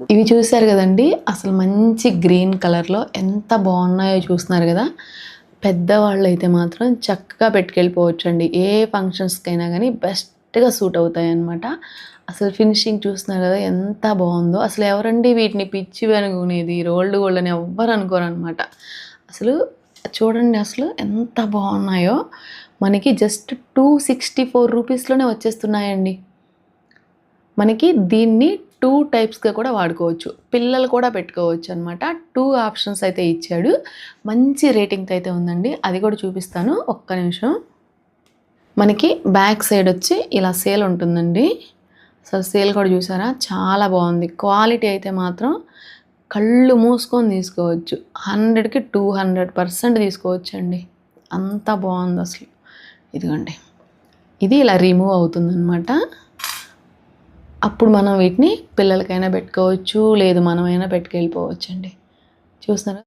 ఇవి చూసారు కదండి, అసలు మంచి గ్రీన్ కలర్లో ఎంత బాగున్నాయో చూస్తున్నారు కదా. పెద్దవాళ్ళు అయితే మాత్రం చక్కగా పెట్టుకెళ్ళిపోవచ్చండి. ఏ ఫంక్షన్స్కైనా కానీ బెస్ట్గా సూట్ అవుతాయి అన్నమాట. అసలు ఫినిషింగ్ చూస్తున్నారు కదా ఎంత బాగుందో. అసలు ఎవరండి వీటిని పిచ్చివి అనుకునేది, రోల్డ్ గోల్డ్ అని ఎవ్వరు అనుకోరనమాట. అసలు చూడండి అసలు ఎంత బాగున్నాయో. మనకి జస్ట్ 264 రూపీస్లోనే వచ్చేస్తున్నాయండి. మనకి దీన్ని 2 టైప్స్‌గా కూడా వాడుకోవచ్చు. పిల్లలు కూడా పెట్టుకోవచ్చు అనమాట. 2 ఆప్షన్స్ అయితే ఇచ్చాడు. మంచి రేటింగ్‌తో అయితే ఉందండి. అది కూడా చూపిస్తాను, ఒక్క నిమిషం. మనకి బ్యాక్ సైడ్ వచ్చి ఇలా సేల్ ఉంటుందండి. అసలు సేల్ కూడా చూసారా, చాలా బాగుంది. క్వాలిటీ అయితే మాత్రం కళ్ళు మూసుకొని తీసుకోవచ్చు. 100కి 200% తీసుకోవచ్చండి. అంత బాగుంది అసలు. ఇదిగోండి, ఇది ఇలా రిమూవ్ అవుతుందన్నమాట. అప్పుడు మనం వీటిని పిల్లలకైనా పెట్టుకోవచ్చు, లేదు మనమైనా పెట్టుకెళ్ళిపోవచ్చండి. చూస్తున్నారా.